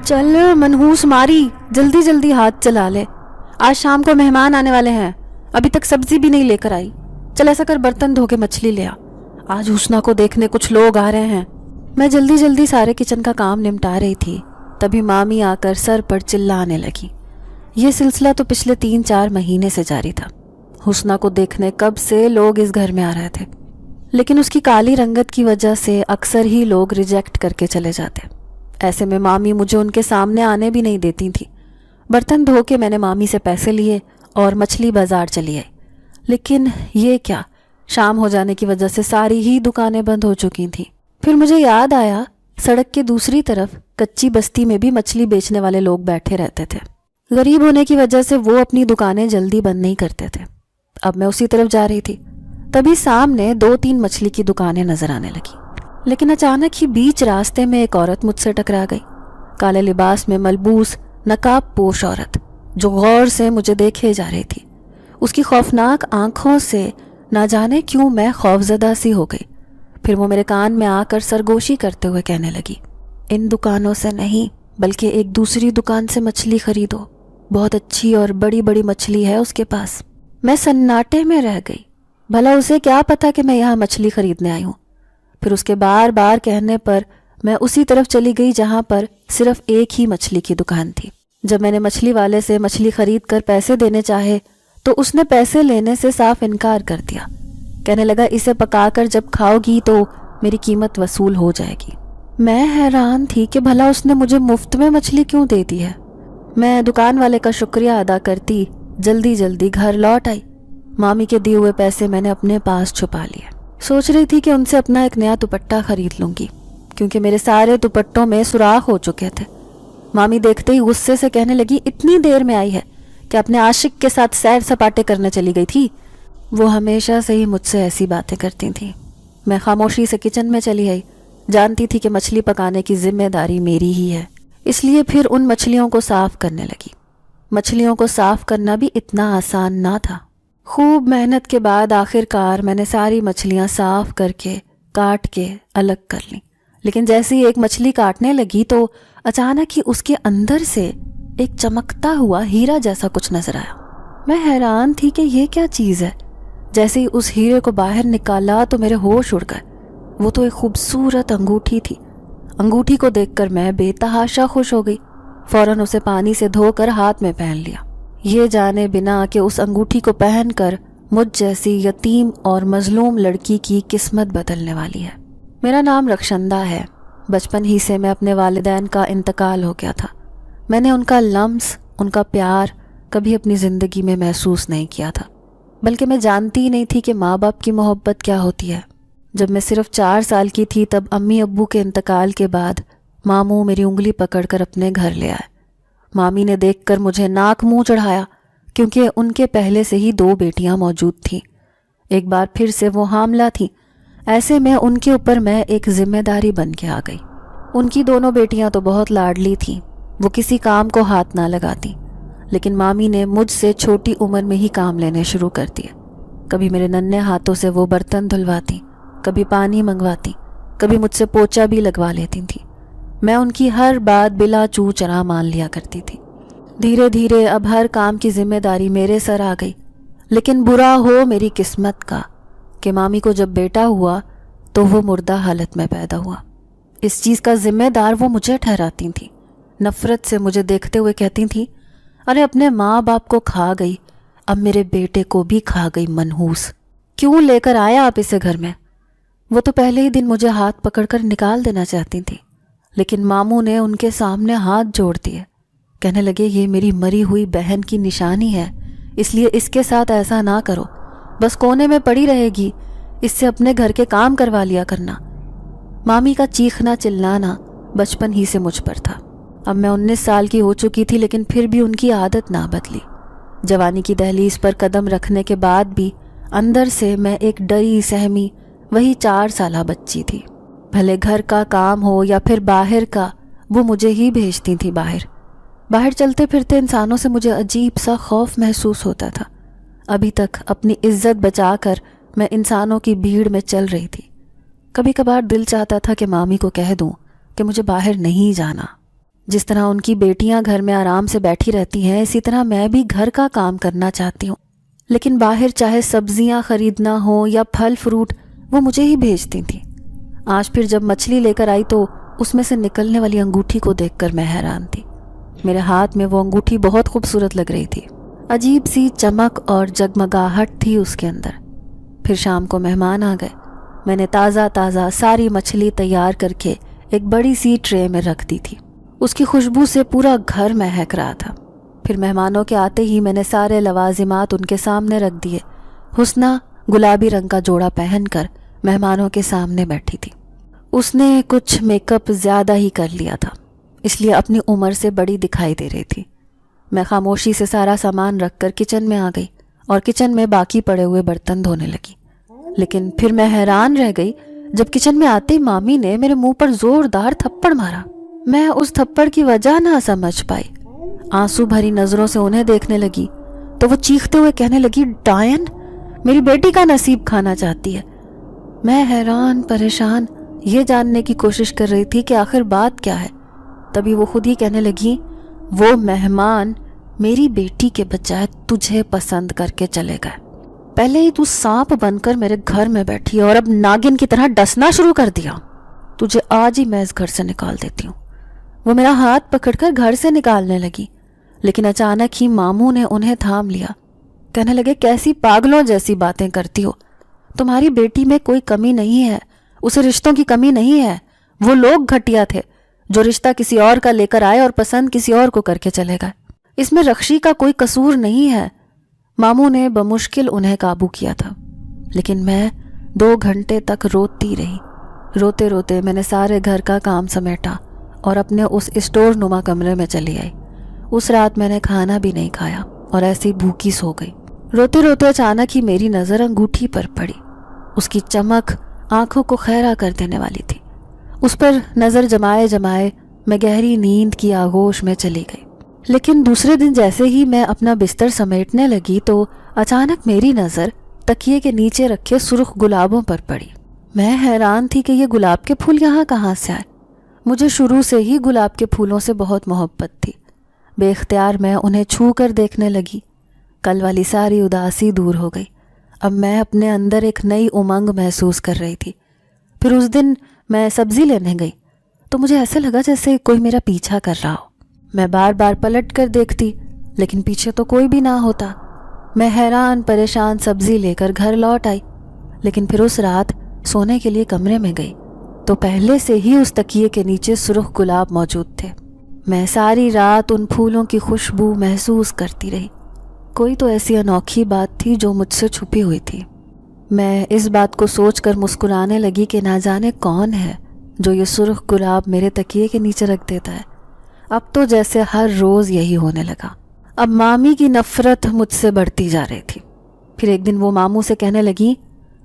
چل منحوس ماری، جلدی جلدی ہاتھ چلا لے، آج شام کو مہمان آنے والے ہیں، ابھی تک سبزی بھی نہیں لے کر آئی۔ چل ایسا کر برتن دھو کے مچھلی لے آ، آج حسنہ کو دیکھنے کچھ لوگ آ رہے ہیں۔ میں جلدی جلدی سارے کچن کا کام نمٹا رہی تھی، تبھی مامی آ کر سر پر چلانے لگی۔ یہ سلسلہ تو پچھلے 3-4 مہینے سے جاری تھا۔ حسنہ کو دیکھنے کب سے لوگ اس گھر میں آ رہے تھے، لیکن اس کی کالی رنگت کی وجہ سے اکثر ہی لوگ ریجیکٹ کر کے چلے جاتے۔ ایسے میں مامی مجھے ان کے سامنے آنے بھی نہیں دیتی تھی۔ برتن دھو کے میں نے مامی سے پیسے لیے اور مچھلی بازار چلی آئی۔ لیکن یہ کیا، شام ہو جانے کی وجہ سے ساری ہی دکانیں بند ہو چکی تھیں۔ پھر مجھے یاد آیا سڑک کے دوسری طرف کچی بستی میں بھی مچھلی بیچنے والے لوگ بیٹھے رہتے تھے۔ غریب ہونے کی وجہ سے وہ اپنی دکانیں جلدی بند نہیں کرتے تھے۔ اب میں اسی طرف جا رہی تھی، تبھی سامنے 2-3 مچھلی کی دکانیں نظر آنے لگی۔ لیکن اچانک ہی بیچ راستے میں ایک عورت مجھ سے ٹکرا گئی، کالے لباس میں ملبوس نقاب پوش عورت جو غور سے مجھے دیکھے جا رہی تھی۔ اس کی خوفناک آنکھوں سے نہ جانے کیوں میں خوفزدہ سی ہو گئی۔ پھر وہ میرے کان میں آ کر سرگوشی کرتے ہوئے کہنے لگی، ان دکانوں سے نہیں بلکہ ایک دوسری دکان سے مچھلی خریدو، بہت اچھی اور بڑی بڑی مچھلی ہے اس کے پاس۔ میں سناٹے میں رہ گئی، بھلا اسے کیا پتا کہ میں یہاں مچھلی خریدنے آئی ہوں۔ پھر اس کے بار بار کہنے پر میں اسی طرف چلی گئی جہاں پر صرف ایک ہی مچھلی کی دکان تھی۔ جب میں نے مچھلی والے سے مچھلی خرید کر پیسے دینے چاہے تو اس نے پیسے لینے سے صاف انکار کر دیا۔ کہنے لگا اسے پکا کر جب کھاؤ گی تو میری قیمت وصول ہو جائے گی۔ میں حیران تھی کہ بھلا اس نے مجھے مفت میں مچھلی کیوں دے دی ہے۔ میں دکان والے کا شکریہ ادا کرتی جلدی جلدی گھر لوٹ آئی۔ مامی کے دیے ہوئے پیسے میں نے اپنے پاس چھپا لیے۔ سوچ رہی تھی کہ ان سے اپنا ایک نیا دوپٹہ خرید لوں گی، کیونکہ میرے سارے دوپٹوں میں سوراخ ہو چکے تھے۔ مامی دیکھتے ہی غصے سے کہنے لگی، اتنی دیر میں آئی ہے کہ اپنے عاشق کے ساتھ سیر سپاٹے کرنے چلی گئی تھی۔ وہ ہمیشہ سے ہی مجھ سے ایسی باتیں کرتی تھیں۔ میں خاموشی سے کچن میں چلی آئی، جانتی تھی کہ مچھلی پکانے کی ذمہ داری میری ہی ہے، اس لیے پھر ان مچھلیوں کو صاف کرنے لگی۔ مچھلیوں کو صاف کرنا بھی اتنا آسان نہ تھا۔ خوب محنت کے بعد آخر کار میں نے ساری مچھلیاں صاف کر کے کاٹ کے الگ کر لیں۔ لیکن جیسے ہی ایک مچھلی کاٹنے لگی تو اچانک ہی اس کے اندر سے ایک چمکتا ہوا ہیرا جیسا کچھ نظر آیا۔ میں حیران تھی کہ یہ کیا چیز ہے۔ جیسے ہی اس ہیرے کو باہر نکالا تو میرے ہوش اڑ گئے۔ وہ تو ایک خوبصورت انگوٹھی تھی۔ انگوٹھی کو دیکھ کر میں بے تحاشا خوش ہو گئی، فوراً اسے پانی سے دھو کر ہاتھ میں پہن لیا، یہ جانے بنا کہ اس انگوٹھی کو پہن کر مجھ جیسی یتیم اور مظلوم لڑکی کی قسمت بدلنے والی ہے۔ میرا نام رخشندہ ہے۔ بچپن ہی سے میں اپنے والدین کا انتقال ہو گیا تھا۔ میں نے ان کا لمس، ان کا پیار کبھی اپنی زندگی میں محسوس نہیں کیا تھا، بلکہ میں جانتی ہی نہیں تھی کہ ماں باپ کی محبت کیا ہوتی ہے۔ جب میں صرف 4 سال کی تھی تب امی ابو کے انتقال کے بعد ماموں میری انگلی پکڑ کر اپنے گھر لے آئے۔ مامی نے دیکھ کر مجھے ناک منہ چڑھایا، کیونکہ ان کے پہلے سے ہی 2 بیٹیاں موجود تھیں۔ ایک بار پھر سے وہ حاملہ تھیں۔ ایسے میں ان کے اوپر میں ایک ذمہ داری بن کے آ گئی۔ ان کی دونوں بیٹیاں تو بہت لاڈلی تھیں، وہ کسی کام کو ہاتھ نہ لگاتی، لیکن مامی نے مجھ سے چھوٹی عمر میں ہی کام لینے شروع کر دیے۔ کبھی میرے ننھے ہاتھوں سے وہ برتن دھلواتی، کبھی پانی منگواتی، کبھی مجھ سے پوچھا بھی لگوا لیتی تھی۔ میں ان کی ہر بات بلا چوں چرا مان لیا کرتی تھی۔ دھیرے دھیرے اب ہر کام کی ذمہ داری میرے سر آ گئی، لیکن برا ہو میری قسمت کا کہ مامی کو جب بیٹا ہوا تو وہ مردہ حالت میں پیدا ہوا۔ اس چیز کا ذمہ دار وہ مجھے ٹھہراتی تھیں۔ نفرت سے مجھے دیکھتے ہوئے کہتی تھیں، ارے اپنے ماں باپ کو کھا گئی، اب میرے بیٹے کو بھی کھا گئی منحوس، کیوں لے کر آیا آپ اسے گھر میں؟ وہ تو پہلے ہی دن مجھے ہاتھ پکڑ کر نکال دینا چاہتی تھی، لیکن ماموں نے ان کے سامنے ہاتھ جوڑ دیے۔ کہنے لگے، یہ میری مری ہوئی بہن کی نشانی ہے، اس لیے اس کے ساتھ ایسا نہ کرو، بس کونے میں پڑی رہے گی، اس سے اپنے گھر کے کام کروا لیا کرنا۔ مامی کا چیخنا چلانا بچپن ہی سے مجھ پر تھا۔ اب میں 19 سال کی ہو چکی تھی، لیکن پھر بھی ان کی عادت نہ بدلی۔ جوانی کی دہلیز پر قدم رکھنے کے بعد بھی اندر سے میں ایک ڈری سہمی وہی 4 سالہ بچی تھی۔ بھلے گھر کا کام ہو یا پھر باہر کا، وہ مجھے ہی بھیجتی تھی باہر چلتے پھرتے انسانوں سے مجھے عجیب سا خوف محسوس ہوتا تھا۔ ابھی تک اپنی عزت بچا کر میں انسانوں کی بھیڑ میں چل رہی تھی۔ کبھی کبھار دل چاہتا تھا کہ مامی کو کہہ دوں کہ مجھے باہر نہیں جانا، جس طرح ان کی بیٹیاں گھر میں آرام سے بیٹھی رہتی ہیں، اسی طرح میں بھی گھر کا کام کرنا چاہتی ہوں، لیکن باہر چاہے سبزیاں خریدنا ہو یا پھل فروٹ وہ مجھے ہی بھیجتی تھیں۔ آج پھر جب مچھلی لے کر آئی تو اس میں سے نکلنے والی انگوٹھی کو دیکھ کر میں حیران تھی۔ میرے ہاتھ میں وہ انگوٹھی بہت خوبصورت لگ رہی تھی، عجیب سی چمک اور جگمگاہٹ تھی اس کے اندر۔ پھر شام کو مہمان آ گئے۔ میں نے تازہ ساری مچھلی تیار کر کے ایک بڑی سی ٹرے میں رکھ دی تھی۔ اس کی خوشبو سے پورا گھر مہک رہا تھا۔ پھر مہمانوں کے آتے ہی میں نے سارے لوازمات ان کے سامنے رکھ دیے۔ حسنہ گلابی رنگ کا جوڑا پہن کر مہمانوں کے سامنے بیٹھی تھی۔ اس نے کچھ میک اپ زیادہ ہی کر لیا تھا، اس لیے اپنی عمر سے بڑی دکھائی دے رہی تھی۔ میں خاموشی سے سارا سامان رکھ کر کچن میں آ گئی اور کچن میں باقی پڑے ہوئے برتن دھونے لگی۔ لیکن پھر میں حیران رہ گئی جب کچن میں آتے ہی مامی نے میرے منہ پر زوردار تھپڑ مارا۔ میں اس تھپڑ کی وجہ نہ سمجھ پائی۔ آنسو بھری نظروں سے انہیں دیکھنے لگی تو وہ چیختے ہوئے کہنے لگی، ڈائن میری بیٹی کا نصیب کھانا چاہتی ہے۔ میں حیران پریشان یہ جاننے کی کوشش کر رہی تھی کہ آخر بات کیا ہے۔ تبھی وہ خود ہی کہنے لگی، وہ مہمان میری بیٹی کے بجائے تجھے پسند کر کے چلے گئے۔ پہلے ہی تو سانپ بن کر میرے گھر میں بیٹھی اور اب ناگن کی طرح ڈسنا شروع کر دیا۔ تجھے آج ہی میں اس گھر سے نکال دیتی ہوں۔ وہ میرا ہاتھ پکڑ کر گھر سے نکالنے لگی، لیکن اچانک ہی ماموں نے انہیں تھام لیا۔ کہنے لگے، کیسی پاگلوں جیسی باتیں کرتی ہو؟ تمہاری بیٹی میں کوئی کمی نہیں ہے، اسے رشتوں کی کمی نہیں ہے۔ وہ لوگ گھٹیا تھے جو رشتہ کسی اور کا لے کر آئے اور پسند کسی اور کو کر کے چلے گئے۔ اس میں رخشی کا کوئی قصور نہیں ہے۔ ماموں نے بمشکل انہیں قابو کیا تھا، لیکن میں 2 گھنٹے تک روتی رہی۔ روتے روتے میں نے سارے گھر کا کام سمیٹا اور اپنے اس اسٹور نما کمرے میں چلی آئی۔ اس رات میں نے کھانا بھی نہیں کھایا اور ایسی بھوکی سو گئی۔ روتے روتے اچانک ہی میری نظر انگوٹھی پر پڑی۔ اس کی چمک آنکھوں کو خیرہ کر دینے والی تھی۔ اس پر نظر جمائے جمائے میں گہری نیند کی آغوش میں چلی گئی۔ لیکن دوسرے دن جیسے ہی میں اپنا بستر سمیٹنے لگی تو اچانک میری نظر تکیے کے نیچے رکھے سرخ گلابوں پر پڑی۔ میں حیران تھی کہ یہ گلاب کے پھول یہاں کہاں سے آئے۔ مجھے شروع سے ہی گلاب کے پھولوں سے بہت محبت تھی۔ بے اختیار میں انہیں چھو کر دیکھنے لگی۔ کل والی ساری اداسی دور ہو گئی۔ اب میں اپنے اندر ایک نئی امنگ محسوس کر رہی تھی۔ پھر اس دن میں سبزی لینے گئی تو مجھے ایسے لگا جیسے کوئی میرا پیچھا کر رہا ہو۔ میں بار بار پلٹ کر دیکھتی لیکن پیچھے تو کوئی بھی نہ ہوتا۔ میں حیران پریشان سبزی لے کر گھر لوٹ آئی، لیکن پھر اس رات سونے کے لیے کمرے میں گئی تو پہلے سے ہی اس تکیے کے نیچے سرخ گلاب موجود تھے۔ میں ساری رات ان پھولوں کی خوشبو محسوس کرتی رہی۔ کوئی تو ایسی انوکھی بات تھی جو مجھ سے چھپی ہوئی تھی۔ میں اس بات کو سوچ کر مسکرانے لگی کہ نہ جانے کون ہے جو یہ سرخ گلاب میرے تکیے کے نیچے رکھ دیتا ہے۔ اب تو جیسے ہر روز یہی ہونے لگا۔ اب مامی کی نفرت مجھ سے بڑھتی جا رہی تھی۔ پھر ایک دن وہ ماموں سے کہنے لگی،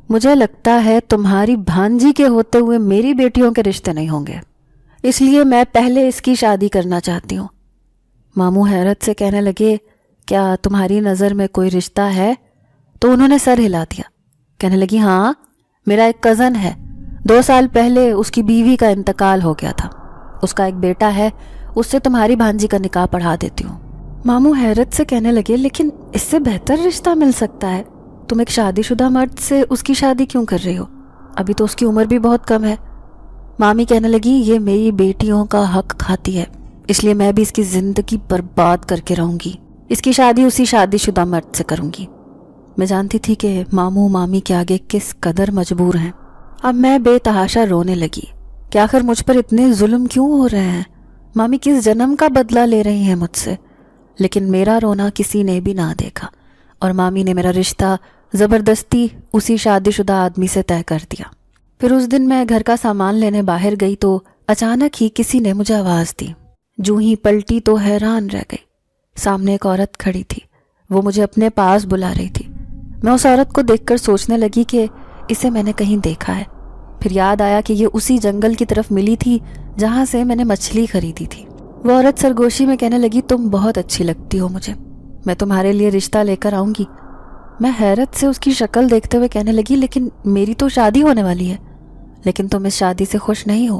مجھے لگتا ہے تمہاری بھانجی کے ہوتے ہوئے میری بیٹیوں کے رشتے نہیں ہوں گے، اس لیے میں پہلے اس کی شادی کرنا چاہتی ہوں۔ ماموں حیرت سے کہنے لگے، کیا تمہاری نظر میں کوئی رشتہ ہے؟ تو انہوں نے سر ہلا دیا۔ کہنے لگی، ہاں، میرا ایک کزن ہے، 2 سال پہلے اس کی بیوی کا انتقال ہو گیا تھا، اس کا ایک بیٹا ہے، اس سے تمہاری بھانجی کا نکاح پڑھا دیتی ہوں۔ ماموں حیرت سے کہنے لگے، لیکن اس سے بہتر رشتہ مل سکتا ہے، تم ایک شادی شدہ مرد سے اس کی شادی کیوں کر رہی ہو؟ ابھی تو اس کی عمر بھی بہت کم ہے۔ مامی کہنے لگی، یہ میری بیٹیوں کا حق کھاتی ہے، اس لیے میں بھی اس کی زندگی برباد کر کے رہوں گی، اس کی شادی اسی شادی شدہ مرد سے کروں گی۔ میں جانتی تھی کہ ماموں مامی کے آگے کس قدر مجبور ہیں۔ اب میں بے تحاشا رونے لگی کہ آخر مجھ پر اتنے ظلم کیوں ہو رہے ہیں، مامی کس جنم کا بدلہ لے رہی ہیں مجھ سے۔ لیکن میرا رونا کسی نے بھی نہ دیکھا اور مامی نے میرا رشتہ زبردستی اسی شادی شدہ آدمی سے طے کر دیا۔ پھر اس دن میں گھر کا سامان لینے باہر گئی تو اچانک ہی کسی نے مجھے آواز دی۔ جوں ہی پلٹی تو حیران رہ گئی۔ سامنے ایک عورت کھڑی تھی، وہ مجھے اپنے پاس بلا رہی تھی۔ میں اس عورت کو دیکھ کر سوچنے لگی کہ اسے میں نے کہیں دیکھا ہے۔ پھر یاد آیا کہ یہ اسی جنگل کی طرف ملی تھی جہاں سے میں نے مچھلی خریدی تھی۔ وہ عورت سرگوشی میں کہنے لگی، تم بہت اچھی لگتی ہو مجھے، میں تمہارے لیے رشتہ لے کر آؤں گی۔ میں حیرت سے اس کی شکل دیکھتے ہوئے کہنے لگی، لیکن میری تو شادی ہونے والی ہے، لیکن تم اس شادی سے خوش نہیں ہو؟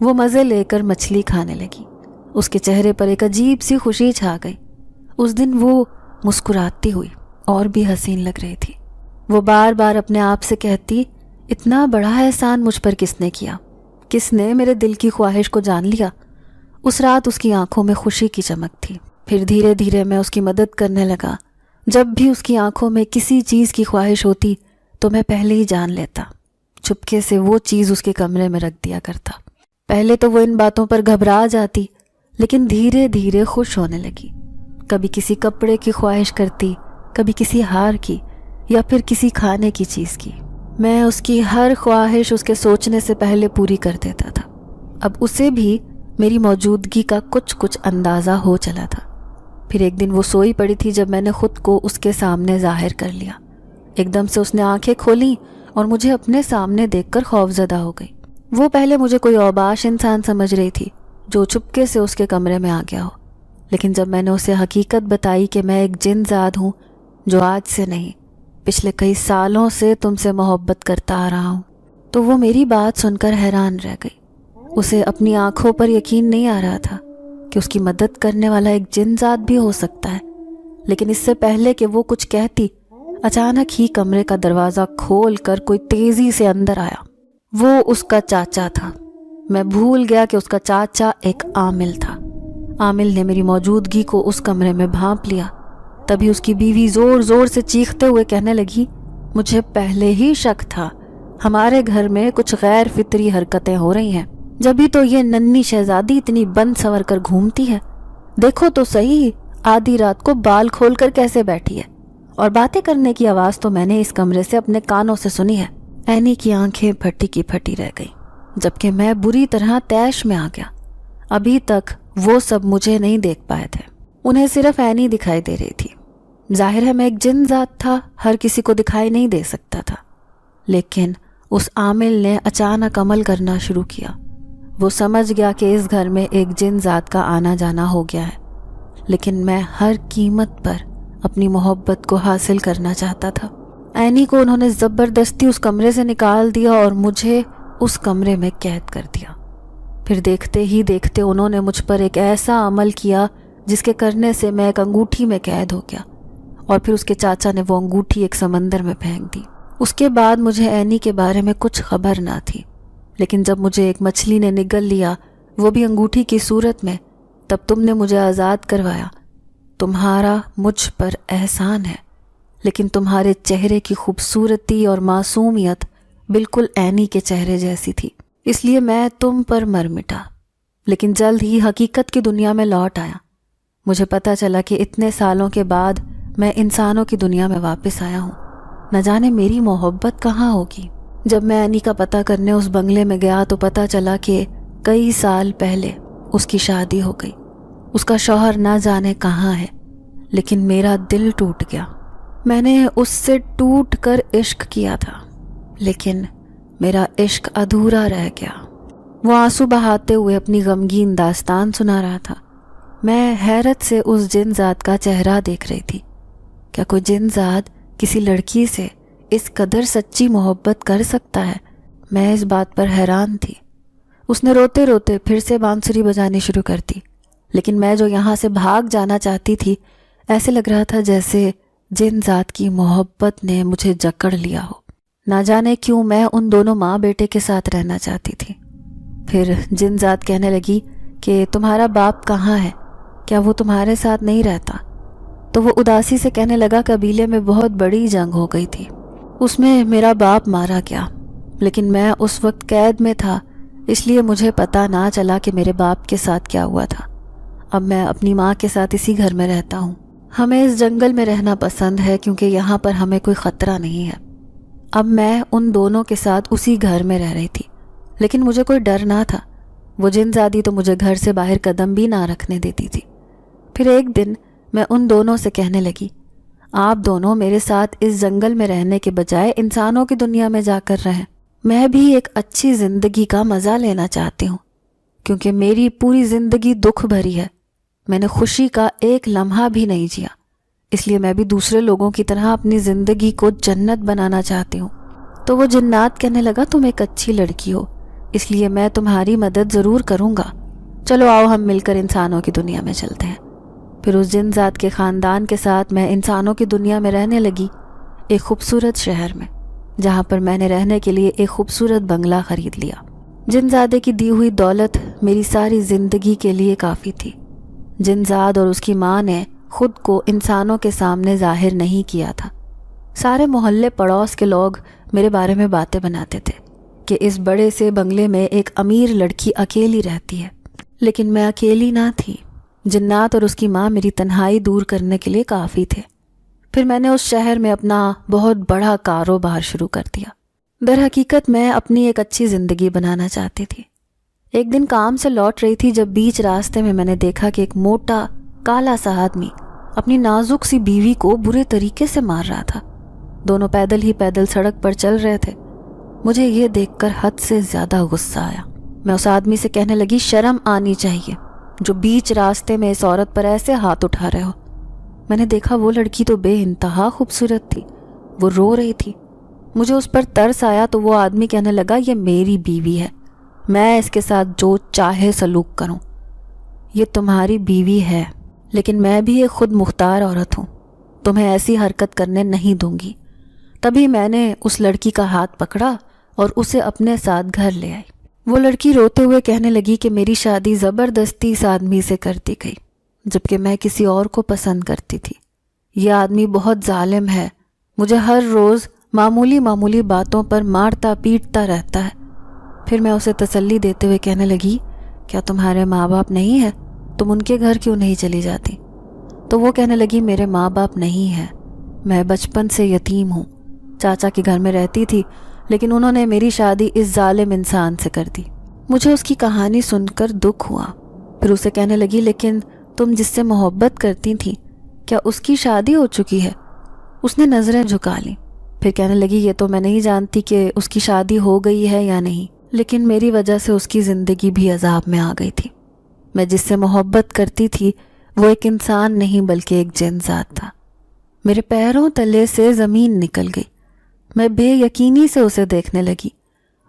وہ مزے لے کر مچھلی کھانے لگی۔ اس کے چہرے پر ایک عجیب سی خوشی چھا گئی۔ اس دن وہ مسکراتی ہوئی اور بھی حسین لگ رہی تھی۔ وہ بار بار اپنے آپ سے کہتی، اتنا بڑا احسان مجھ پر کس نے کیا؟ کس نے میرے دل کی خواہش کو جان لیا؟ اس رات اس کی آنکھوں میں خوشی کی چمک تھی۔ پھر دھیرے دھیرے میں اس کی مدد کرنے لگا۔ جب بھی اس کی آنکھوں میں کسی چیز کی خواہش ہوتی تو میں پہلے ہی جان لیتا۔ چپکے سے وہ چیز اس کے کمرے میں رکھ دیا کرتا۔ پہلے تو وہ ان باتوں پر گھبرا جاتی، لیکن دھیرے دھیرے خوش ہونے لگی۔ کبھی کسی کپڑے کی خواہش کرتی، کبھی کسی ہار کی، یا پھر کسی کھانے کی چیز کی۔ میں اس کی ہر خواہش اس کے سوچنے سے پہلے پوری کر دیتا تھا۔ اب اسے بھی میری موجودگی کا کچھ اندازہ ہو چلا تھا۔ پھر ایک دن وہ سوئی پڑی تھی جب میں نے خود کو اس کے سامنے ظاہر کر لیا۔ ایک دم سے اس نے آنکھیں کھولیں اور مجھے اپنے سامنے دیکھ کر خوفزدہ ہو گئی۔ وہ پہلے مجھے کوئی اوباش انسان سمجھ رہی تھی جو چپکے سے اس کے کمرے میں آ گیا ہو، لیکن جب میں نے اسے حقیقت بتائی کہ میں ایک جن ذات ہوں جو آج سے نہیں، پچھلے کئی سالوں سے تم سے محبت کرتا آ رہا ہوں، تو وہ میری بات سن کر حیران رہ گئی۔ اسے اپنی آنکھوں پر یقین نہیں آ رہا تھا کہ اس کی مدد کرنے والا ایک جن ذات بھی ہو سکتا ہے۔ لیکن اس سے پہلے کہ وہ کچھ کہتی، اچانک ہی کمرے کا دروازہ کھول کر کوئی تیزی سے اندر آیا۔ وہ اس کا چاچا تھا۔ میں بھول گیا کہ اس کا چاچا ایک عامل تھا۔ عامل نے میری موجودگی کو اس کمرے میں بھانپ لیا۔ تبھی اس کی بیوی زور زور سے چیختے ہوئے کہنے لگی، مجھے پہلے ہی شک تھا، ہمارے گھر میں کچھ غیر فطری حرکتیں ہو رہی ہیں، جبھی تو یہ ننھی شہزادی اتنی بند سنور کر گھومتی ہے۔ دیکھو تو صحیح، آدھی رات کو بال کھول کر کیسے بیٹھی ہے، اور باتیں کرنے کی آواز تو میں نے اس کمرے سے اپنے کانوں سے سنی ہے۔ اینی کی آنکھیں پھٹی کی پھٹی رہ گئیں، جبکہ میں بری طرح طیش میں آ گیا۔ ابھی تک وہ سب مجھے نہیں دیکھ پائے تھے، انہیں صرف اینی دکھائی دے رہی تھی۔ ظاہر ہے میں ایک جن ذات تھا، ہر کسی کو دکھائی نہیں دے سکتا تھا، لیکن اس عامل نے اچانک عمل کرنا شروع کیا۔ وہ سمجھ گیا کہ اس گھر میں ایک جن ذات کا آنا جانا ہو گیا ہے، لیکن میں ہر قیمت پر اپنی محبت کو حاصل کرنا چاہتا تھا۔ اینی کو انہوں نے زبردستی اس کمرے سے نکال دیا اور مجھے اس کمرے میں قید کر دیا۔ پھر دیکھتے ہی دیکھتے انہوں نے مجھ پر ایک ایسا عمل کیا جس کے کرنے سے میں ایک انگوٹھی میں قید ہو گیا، اور پھر اس کے چاچا نے وہ انگوٹھی ایک سمندر میں پھینک دی۔ اس کے بعد مجھے اینی کے بارے میں کچھ خبر نہ تھی، لیکن جب مجھے ایک مچھلی نے نگل لیا، وہ بھی انگوٹھی کی صورت میں، تب تم نے مجھے آزاد کروایا۔ تمہارا مجھ پر احسان ہے، لیکن تمہارے چہرے کی خوبصورتی اور معصومیت بالکل اینی کے چہرے جیسی تھی، اس لیے میں تم پر مر مٹا، لیکن جلد ہی حقیقت کی دنیا میں لوٹ آیا۔ مجھے پتہ چلا کہ اتنے سالوں کے بعد میں انسانوں کی دنیا میں واپس آیا ہوں۔ نہ جانے میری محبت کہاں ہوگی۔ جب میں اینی کا پتہ کرنے اس بنگلے میں گیا تو پتہ چلا کہ کئی سال پہلے اس کی شادی ہو گئی۔ اس کا شوہر نہ جانے کہاں ہے، لیکن میرا دل ٹوٹ گیا۔ میں نے اس سے ٹوٹ کر عشق کیا تھا، لیکن میرا عشق ادھورا رہ گیا۔ وہ آنسو بہاتے ہوئے اپنی غمگین داستان سنا رہا تھا۔ میں حیرت سے اس جن ذات کا چہرہ دیکھ رہی تھی۔ کیا کوئی جن ذات کسی لڑکی سے اس قدر سچی محبت کر سکتا ہے؟ میں اس بات پر حیران تھی۔ اس نے روتے روتے پھر سے بانسری بجانی شروع کر دی، لیکن میں جو یہاں سے بھاگ جانا چاہتی تھی، ایسے لگ رہا تھا جیسے جن ذات کی محبت نے مجھے جکڑ لیا ہو۔ نہ جانے کیوں میں ان دونوں ماں بیٹے کے ساتھ رہنا چاہتی تھی۔ پھر جن ذات کہنے لگی کہ تمہارا باپ کہاں ہے؟ کیا وہ تمہارے ساتھ نہیں رہتا؟ تو وہ اداسی سے کہنے لگا قبیلے میں بہت بڑی جنگ ہو گئی تھی، اس میں میرا باپ مارا گیا، لیکن میں اس وقت قید میں تھا، اس لیے مجھے پتہ نہ چلا کہ میرے باپ کے ساتھ کیا ہوا تھا۔ اب میں اپنی ماں کے ساتھ اسی گھر میں رہتا ہوں۔ ہمیں اس جنگل میں رہنا پسند ہے کیونکہ یہاں پر ہمیں کوئی خطرہ نہیں ہے۔ اب میں ان دونوں کے ساتھ اسی گھر میں رہ رہی تھی، لیکن مجھے کوئی ڈر نہ تھا۔ وہ جن زادی تو مجھے گھر سے باہر قدم بھی نہ رکھنے دیتی تھی۔ پھر ایک دن میں ان دونوں سے کہنے لگی، آپ دونوں میرے ساتھ اس جنگل میں رہنے کے بجائے انسانوں کی دنیا میں جا کر رہیں۔ میں بھی ایک اچھی زندگی کا مزہ لینا چاہتی ہوں، کیونکہ میری پوری زندگی دکھ بھری ہے۔ میں نے خوشی کا ایک لمحہ بھی نہیں جیا، اس لیے میں بھی دوسرے لوگوں کی طرح اپنی زندگی کو جنت بنانا چاہتی ہوں۔ تو وہ جنات کہنے لگا، تم ایک اچھی لڑکی ہو، اس لیے میں تمہاری مدد ضرور کروں گا. چلو آؤ ہم مل کر انسانوں کی دنیا میں چلتے ہیں. پھر اس جن ذات کے خاندان کے ساتھ میں انسانوں کی دنیا میں رہنے لگی، ایک خوبصورت شہر میں، جہاں پر میں نے رہنے کے لیے ایک خوبصورت بنگلہ خرید لیا. جن زادے کی دی ہوئی دولت میری ساری زندگی کے لیے کافی تھی. جن زاد اور اس کی ماں نے خود کو انسانوں کے سامنے ظاہر نہیں کیا تھا. سارے محلے پڑوس کے لوگ میرے بارے میں باتیں بناتے تھے کہ اس بڑے سے بنگلے میں ایک امیر لڑکی اکیلی رہتی ہے. لیکن میں اکیلی نہ تھی. جنات اور اس کی ماں میری تنہائی دور کرنے کے لیے کافی تھے. پھر میں نے اس شہر میں اپنا بہت بڑا کاروبار شروع کر دیا. در حقیقت میں اپنی ایک اچھی زندگی بنانا چاہتی تھی. ایک دن کام سے لوٹ رہی تھی جب بیچ راستے میں نے دیکھا کہ ایک موٹا کالا سا آدمی اپنی نازک سی بیوی کو برے طریقے سے مار رہا تھا. دونوں پیدل ہی پیدل سڑک پر چل رہے تھے. مجھے یہ دیکھ کر حد سے زیادہ غصہ آیا. میں اس آدمی سے کہنے لگی، شرم آنی چاہیے جو بیچ راستے میں اس عورت پر ایسے ہاتھ اٹھا رہے ہو. میں نے دیکھا وہ لڑکی تو بے انتہا خوبصورت تھی. وہ رو رہی تھی. مجھے اس پر ترس آیا تو وہ آدمی کہنے لگا، یہ میری بیوی ہے، میں اس کے ساتھ جو چاہے سلوک کروں. یہ تمہاری بیوی ہے، لیکن میں بھی ایک خود مختار عورت ہوں. تمہیں ایسی حرکت کرنے نہیں دوں گی. تبھی میں نے اس لڑکی کا ہاتھ پکڑا اور اسے اپنے ساتھ گھر لے آئی. وہ لڑکی روتے ہوئے کہنے لگی کہ میری شادی زبردستی اس آدمی سے کر دی گئی، جبکہ میں کسی اور کو پسند کرتی تھی. یہ آدمی بہت ظالم ہے، مجھے ہر روز معمولی باتوں پر مارتا پیٹتا رہتا ہے. پھر میں اسے تسلی دیتے ہوئے کہنے لگی، کیا تمہارے ماں باپ نہیں ہیں؟ تم ان کے گھر کیوں نہیں چلی جاتی؟ تو وہ کہنے لگی، میرے ماں باپ نہیں ہیں، میں بچپن سے یتیم ہوں. چاچا کے گھر میں رہتی تھی، لیکن انہوں نے میری شادی اس ظالم انسان سے کر دی. مجھے اس کی کہانی سن کر دکھ ہوا. پھر اسے کہنے لگی، لیکن تم جس سے محبت کرتی تھی، کیا اس کی شادی ہو چکی ہے؟ اس نے نظریں جھکا لیں. پھر کہنے لگی، یہ تو میں نہیں جانتی کہ اس کی شادی ہو گئی ہے یا نہیں، لیکن میری وجہ سے اس کی زندگی بھی عذاب میں آ گئی تھی. میں جس سے محبت کرتی تھی وہ ایک انسان نہیں بلکہ ایک جن ذات تھا. میرے پیروں تلے سے زمین نکل گئی. میں بے یقینی سے اسے دیکھنے لگی.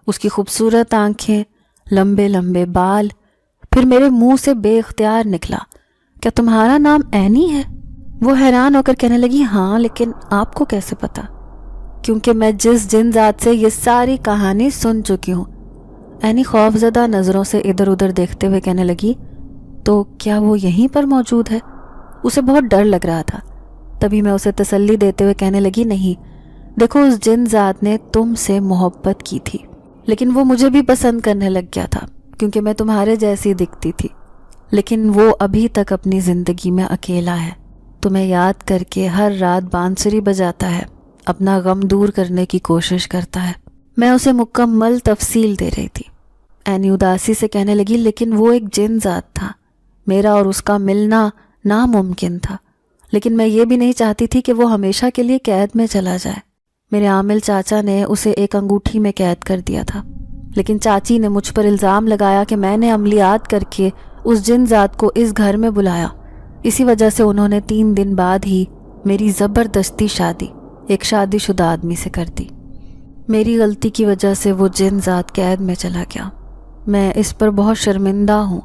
اس کی خوبصورت آنکھیں، لمبے لمبے بال. پھر میرے منہ سے بے اختیار نکلا، کیا تمہارا نام اینی ہے؟ وہ حیران ہو کر کہنے لگی، ہاں، لیکن آپ کو کیسے پتا؟ کیونکہ میں جس جن ذات سے یہ ساری کہانی سن چکی ہوں. اینی خوفزدہ نظروں سے ادھر ادھر دیکھتے ہوئے کہنے لگی، تو کیا وہ یہیں پر موجود ہے؟ اسے بہت ڈر لگ رہا تھا. تبھی میں اسے تسلی دیتے ہوئے کہنے لگی، نہیں، دیکھو اس جن ذات نے تم سے محبت کی تھی، لیکن وہ مجھے بھی پسند کرنے لگ گیا تھا کیونکہ میں تمہارے جیسی دکھتی تھی. لیکن وہ ابھی تک اپنی زندگی میں اکیلا ہے. تمہیں یاد کر کے ہر رات بانسری بجاتا ہے، اپنا غم دور کرنے کی کوشش کرتا ہے. میں اسے مکمل تفصیل دے رہی تھی. اینی اداسی سے کہنے لگی، لیکن وہ ایک جن ذات تھا، میرا اور اس کا ملنا ناممکن تھا. لیکن میں یہ بھی نہیں چاہتی تھی کہ وہ ہمیشہ کے لیے قید میں چلا جائے. میرے عامل چاچا نے اسے ایک انگوٹھی میں قید کر دیا تھا، لیکن چاچی نے مجھ پر الزام لگایا کہ میں نے عملیات کر کے اس جن ذات کو اس گھر میں بلایا. اسی وجہ سے انہوں نے 3 دن بعد ہی میری زبردستی شادی ایک شادی شدہ آدمی سے کر دی. میری غلطی کی وجہ سے وہ جن ذات قید میں چلا گیا. میں اس پر بہت شرمندہ ہوں.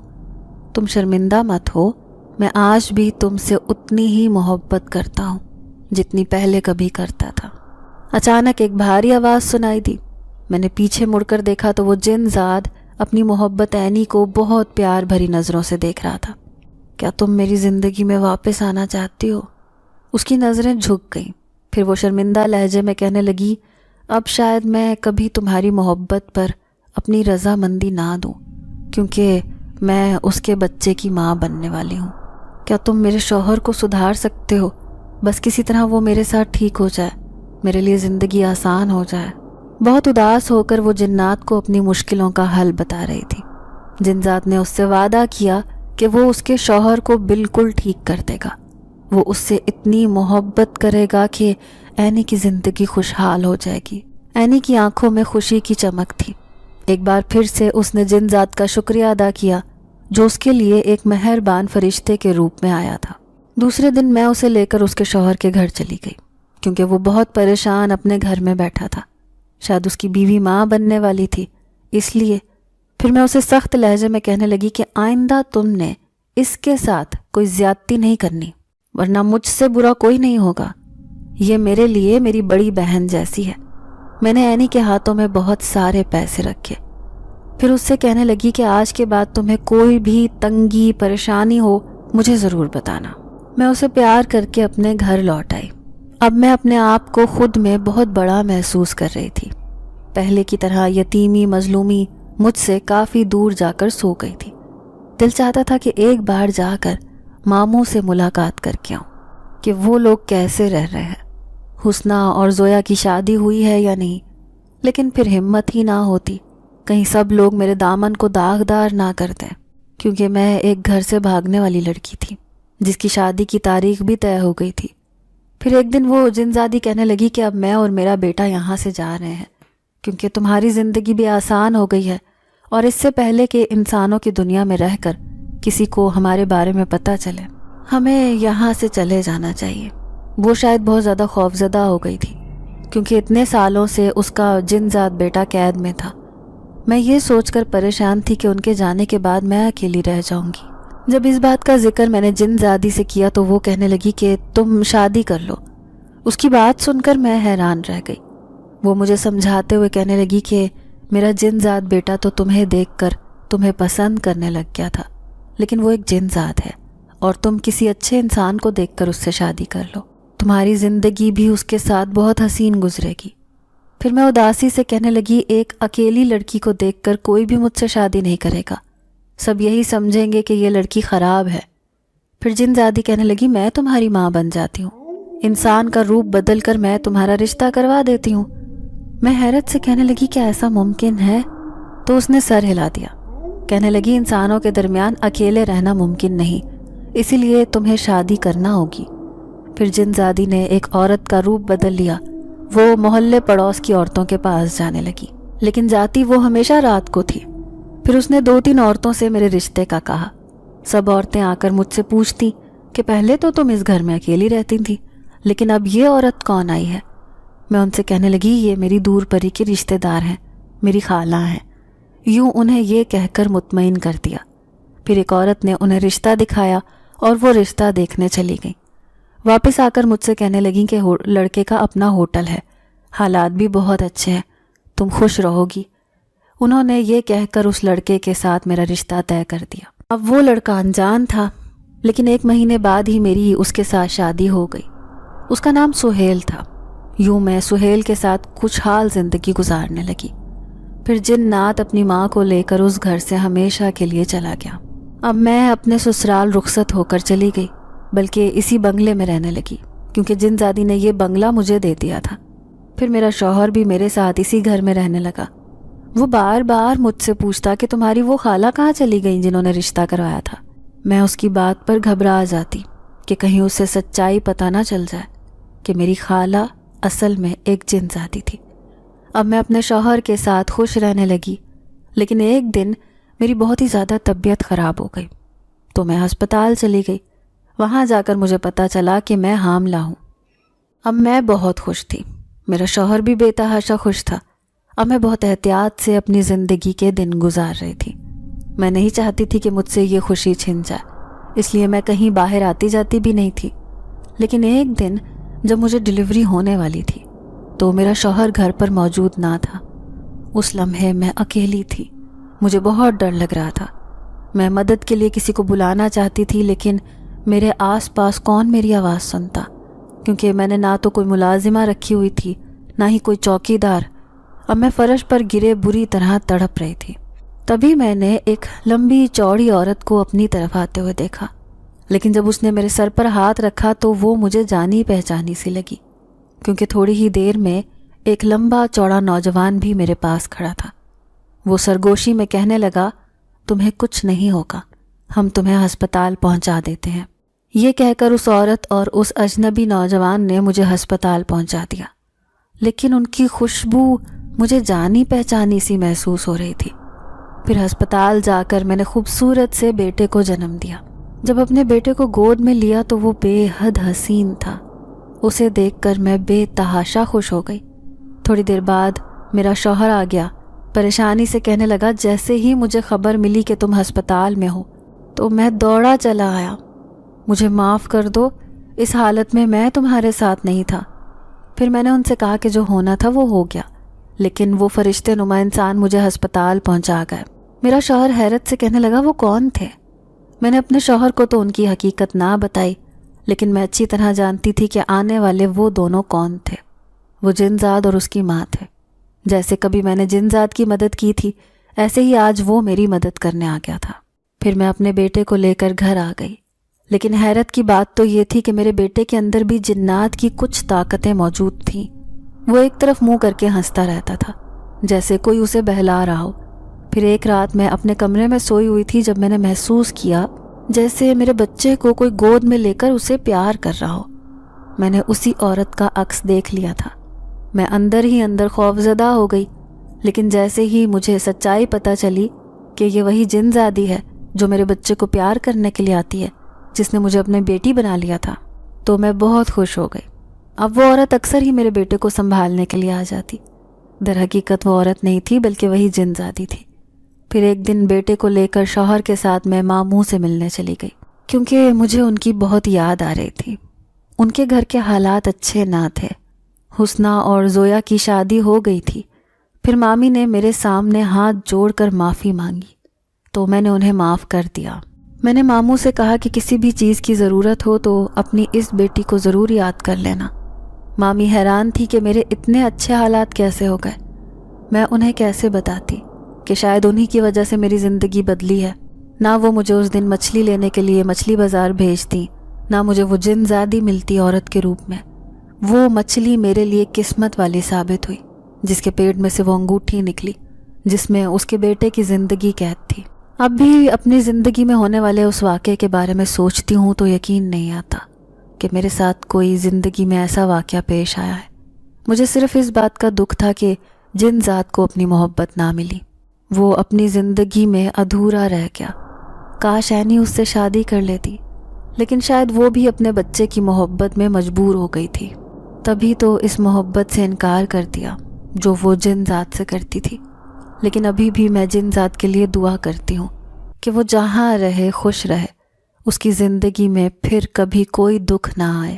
تم شرمندہ مت ہو، میں آج بھی تم سے اتنی ہی محبت کرتا ہوں جتنی پہلے کبھی کرتا تھا. اچانک ایک بھاری آواز سنائی دی. میں نے پیچھے مڑ کر دیکھا تو وہ جن ذات اپنی محبت اینی کو بہت پیار بھری نظروں سے دیکھ رہا تھا. کیا تم میری زندگی میں واپس آنا چاہتی ہو؟ اس کی نظریں جھک گئیں. پھر وہ شرمندہ لہجے میں کہنے لگی، اب شاید میں کبھی تمہاری محبت پر اپنی رضامندی نہ دوں، کیونکہ میں اس کے بچے کی ماں بننے والی ہوں. کیا تم میرے شوہر کو سدھار سکتے ہو؟ بس کسی طرح وہ میرے ساتھ ٹھیک ہو جائے، میرے لیے زندگی آسان ہو جائے. بہت اداس ہو کر وہ جنات کو اپنی مشکلوں کا حل بتا رہی تھی. جن ذات نے اس سے وعدہ کیا کہ وہ اس کے شوہر کو بالکل ٹھیک کر دے گا. وہ اس سے اتنی محبت کرے گا کہ اینی کی زندگی خوشحال ہو جائے گی. اینی کی آنکھوں میں خوشی کی چمک تھی. ایک بار پھر سے اس نے جن ذات کا شکریہ ادا کیا جو اس کے لیے ایک مہربان فرشتے کے روپ میں آیا تھا. دوسرے دن میں اسے لے کر اس کے شوہر کے گھر چلی گئی کیونکہ وہ بہت پریشان اپنے گھر میں بیٹھا تھا. شاید اس کی بیوی ماں بننے والی تھی، اس لیے پھر میں اسے سخت لہجے میں کہنے لگی کہ آئندہ تم نے اس کے ساتھ کوئی زیادتی نہیں کرنی، ورنہ مجھ سے برا کوئی نہیں ہوگا۔ یہ میرے لیے میری بڑی بہن جیسی ہے۔ میں نے عینی کے ہاتھوں میں بہت سارے پیسے رکھے۔ پھر اس سے کہنے لگی کہ آج کے بعد تمہیں کوئی بھی تنگی پریشانی ہو مجھے ضرور بتانا۔ میں اسے پیار کر کے اپنے گھر لوٹ آئی۔ اب میں اپنے آپ کو خود میں بہت بڑا محسوس کر رہی تھی۔ پہلے کی طرح یتیمی مظلومی مجھ سے کافی دور جا کر سو گئی تھی۔ دل چاہتا تھا کہ ایک بار جا کر ماموں سے ملاقات کر کے آؤں کہ وہ لوگ کیسے رہ رہے ہیں، حسنہ اور زویا کی شادی ہوئی ہے یا نہیں۔ لیکن پھر ہمت ہی نہ ہوتی، کہیں سب لوگ میرے دامن کو داغدار نہ کر دیں، کیونکہ میں ایک گھر سے بھاگنے والی لڑکی تھی جس کی شادی کی تاریخ بھی طے ہو گئی تھی۔ پھر ایک دن وہ جنزادی کہنے لگی کہ اب میں اور میرا بیٹا یہاں سے جا رہے ہیں کیونکہ تمہاری زندگی بھی آسان ہو گئی ہے، اور اس سے پہلے کہ انسانوں کی دنیا میں رہ کر کسی کو ہمارے بارے میں پتہ چلے ہمیں یہاں سے چلے جانا چاہیے۔ وہ شاید بہت زیادہ خوفزدہ ہو گئی تھی کیونکہ اتنے سالوں سے اس کا جنزاد بیٹا قید میں تھا۔ میں یہ سوچ کر پریشان تھی کہ ان کے جانے کے بعد میں اکیلی رہ جاؤں گی۔ جب اس بات کا ذکر میں نے جنزادی سے کیا تو وہ کہنے لگی کہ تم شادی کر لو۔ اس کی بات سن کر میں حیران رہ گئی۔ وہ مجھے سمجھاتے ہوئے کہنے لگی کہ میرا جنزاد بیٹا تو تمہیں دیکھ کر تمہیں پسند کرنے لگ گیا تھا، لیکن وہ ایک جنزاد ہے اور تم کسی اچھے انسان کو دیکھ کر اس سے شادی کر لو، تمہاری زندگی بھی اس کے ساتھ بہت حسین گزرے گی۔ پھر میں اداسی سے کہنے لگی ایک اکیلی لڑکی کو دیکھ کر کوئی بھی مجھ سے شادی نہیں کرے گا، سب یہی سمجھیں گے کہ یہ لڑکی خراب ہے۔ پھر جنزادی کہنے لگی میں تمہاری ماں بن جاتی ہوں، انسان کا روپ بدل کر میں تمہارا رشتہ کروا دیتی ہوں۔ میں حیرت سے کہنے لگی کیا ایسا ممکن ہے؟ تو اس نے سر ہلا دیا، کہنے لگی انسانوں کے درمیان اکیلے رہنا ممکن نہیں، اسی لیے تمہیں شادی کرنا ہوگی۔ پھر جنزادی نے ایک عورت کا روپ بدل لیا، وہ محلے پڑوس کی عورتوں کے پاس جانے لگی، لیکن جاتی وہ ہمیشہ رات کو تھی۔ پھر اس نے 2-3 عورتوں سے میرے رشتے کا کہا۔ سب عورتیں آ کر مجھ سے پوچھتی کہ پہلے تو تم اس گھر میں اکیلی رہتی تھی، لیکن اب یہ عورت کون آئی ہے؟ میں ان سے کہنے لگی یہ میری دور پری کے رشتہ دار ہیں، میری خالہ ہیں۔ یوں انہیں یہ کہہ کر مطمئن کر دیا۔ پھر ایک عورت نے انہیں رشتہ دکھایا اور وہ رشتہ دیکھنے چلی گئی۔ واپس آ کر مجھ سے کہنے لگیں کہ لڑکے کا اپنا ہوٹل ہے، حالات بھی بہت اچھے ہیں، تم خوش رہو گی۔ انہوں نے یہ کہہ کر اس لڑکے کے ساتھ میرا رشتہ طے کر دیا۔ اب وہ لڑکا انجان تھا، لیکن 1 مہینے بعد ہی میری اس کے ساتھ شادی ہو گئی۔ اس کا نام سہیل تھا۔ یوں میں سہیل کے ساتھ خوشحال زندگی گزارنے لگی۔ پھر جنات اپنی ماں کو لے کر اس گھر سے ہمیشہ کے لیے چلا گیا۔ اب میں اپنے سسرال رخصت ہو کر چلی گئی، بلکہ اسی بنگلے میں رہنے لگی کیونکہ جنزادی نے یہ بنگلہ مجھے دے دیا تھا۔ پھر میرا شوہر بھی میرے ساتھ اسی گھر میں رہنے لگا۔ وہ بار بار مجھ سے پوچھتا کہ تمہاری وہ خالہ کہاں چلی گئیں جنہوں نے رشتہ کروایا تھا۔ میں اس کی بات پر گھبرا جاتی کہ کہیں اسے سچائی پتہ نہ چل جائے کہ میری خالہ اصل میں ایک جنزادی تھی۔ اب میں اپنے شوہر کے ساتھ خوش رہنے لگی، لیکن ایک دن میری بہت ہی زیادہ طبیعت خراب ہو گئی تو میں ہسپتال چلی گئی۔ وہاں جا کر مجھے پتہ چلا کہ میں حاملہ ہوں۔ اب میں بہت خوش تھی، میرا شوہر بھی بے تحاشا خوش تھا۔ اب میں بہت احتیاط سے اپنی زندگی کے دن گزار رہی تھی۔ میں نہیں چاہتی تھی کہ مجھ سے یہ خوشی چھن جائے، اس لیے میں کہیں باہر آتی جاتی بھی نہیں تھی۔ لیکن ایک دن جب مجھے ڈیلیوری ہونے والی تھی تو میرا شوہر گھر پر موجود نہ تھا۔ اس لمحے میں اکیلی تھی، مجھے بہت ڈر لگ رہا تھا۔ میں مدد کے لیے کسی کو بلانا چاہتی تھی، لیکن میرے آس پاس کون میری آواز سنتا، کیونکہ میں نے نہ تو کوئی ملازمہ رکھی ہوئی تھی نہ ہی کوئی چوکی دار۔ اب میں فرش پر گرے بری طرح تڑپ رہی تھی۔ تبھی میں نے ایک لمبی چوڑی عورت کو اپنی طرف آتے ہوئے دیکھا، لیکن جب اس نے میرے سر پر ہاتھ رکھا تو وہ مجھے جانی پہچانی سی لگی، کیونکہ تھوڑی ہی دیر میں ایک لمبا چوڑا نوجوان بھی میرے پاس کھڑا تھا۔ وہ سرگوشی میں کہنے لگا تمہیں کچھ نہیں ہوگا، ہم تمہیں ہسپتال پہنچا دیتے ہیں۔ یہ کہہ کر اس عورت اور اس اجنبی نوجوان نے مجھے ہسپتال پہنچا دیا، لیکن ان کی خوشبو مجھے جانی پہچانی سی محسوس ہو رہی تھی۔ پھر ہسپتال جا کر میں نے خوبصورت سے بیٹے کو جنم دیا۔ جب اپنے بیٹے کو گود میں لیا تو وہ بے حد حسین تھا، اسے دیکھ کر میں بے تحاشا خوش ہو گئی۔ تھوڑی دیر بعد میرا شوہر آ گیا پریشانی سے کہنے لگا، جیسے ہی مجھے خبر ملی کہ تم ہسپتال میں ہو تو میں دوڑا چلا آیا. مجھے معاف کر دو، اس حالت میں تمہارے ساتھ نہیں تھا. پھر میں نے ان سے کہا کہ جو ہونا تھا وہ ہو گیا، لیکن وہ فرشتے نما انسان مجھے ہسپتال پہنچا گئے. میرا شوہر حیرت سے کہنے لگا، وہ کون تھے؟ میں نے اپنے شوہر کو تو ان کی حقیقت نہ بتائی، لیکن میں اچھی طرح جانتی تھی کہ آنے والے وہ دونوں کون تھے. وہ جنزاد اور اس کی ماں تھے. جیسے کبھی میں نے جنزاد کی مدد کی تھی، ایسے ہی آج وہ میری مدد کرنے آ گیا تھا. پھر میں اپنے بیٹے کو لے کر گھر آ گئی، لیکن حیرت کی بات تو یہ تھی کہ میرے بیٹے کے اندر بھی جنات کی کچھ طاقتیں موجود تھیں. وہ ایک طرف منہ کر کے ہنستا رہتا تھا، جیسے کوئی اسے بہلا رہا ہو. پھر ایک رات میں اپنے کمرے میں سوئی ہوئی تھی جب میں نے محسوس کیا جیسے میرے بچے کو کوئی گود میں لے کر اسے پیار کر رہا ہو. میں نے اسی عورت کا عکس دیکھ لیا تھا. میں اندر ہی اندر خوفزدہ ہو گئی، لیکن جیسے ہی مجھے سچائی پتہ چلی کہ یہ وہی جنزادی ہے جو میرے بچے کو پیار کرنے کے لیے آتی ہے، جس نے مجھے اپنے بیٹی بنا لیا تھا، تو میں بہت خوش ہو گئی. اب وہ عورت اکثر ہی میرے بیٹے کو سنبھالنے کے لیے آ جاتی. در حقیقت وہ عورت نہیں تھی بلکہ وہی جنزادی تھی. پھر ایک دن بیٹے کو لے کر شوہر کے ساتھ میں ماموں سے ملنے چلی گئی، کیونکہ مجھے ان کی بہت یاد آ رہی تھی. ان کے گھر کے حالات اچھے نہ تھے. حسنہ اور زویا کی شادی ہو گئی تھی. پھر مامی نے میرے سامنے ہاتھ جوڑ کر معافی مانگی تو میں نے انہیں معاف کر دیا. میں نے ماموں سے کہا کہ کسی بھی چیز کی ضرورت ہو تو اپنی اس بیٹی کو ضرور یاد کر لینا. مامی حیران تھی کہ میرے اتنے اچھے حالات کیسے ہو گئے. میں انہیں کیسے بتاتی کہ شاید انہی کی وجہ سے میری زندگی بدلی ہے. نہ وہ مجھے اس دن مچھلی لینے کے لیے مچھلی بازار بھیجتی، نہ مجھے وہ جنزادی ملتی عورت کے روپ میں. وہ مچھلی میرے لیے قسمت والی ثابت ہوئی، جس کے پیٹ میں سے وہ انگوٹھی نکلی جس میں اس کے بیٹے کی زندگی قید تھی. اب بھی اپنی زندگی میں ہونے والے اس واقعے کے بارے میں سوچتی ہوں تو یقین نہیں آتا کہ میرے ساتھ کوئی زندگی میں ایسا واقعہ پیش آیا ہے. مجھے صرف اس بات کا دکھ تھا کہ جن ذات کو اپنی محبت نہ ملی، وہ اپنی زندگی میں ادھورا رہ گیا. کاش عینی اس سے شادی کر لیتی، لیکن شاید وہ بھی اپنے بچے کی محبت میں مجبور ہو گئی تھی، تبھی تو اس محبت سے انکار کر دیا جو وہ جن ذات سے کرتی تھی. لیکن ابھی بھی میں جن ذات کے لیے دعا کرتی ہوں کہ وہ جہاں رہے خوش رہے، اس کی زندگی میں پھر کبھی کوئی دکھ نہ آئے.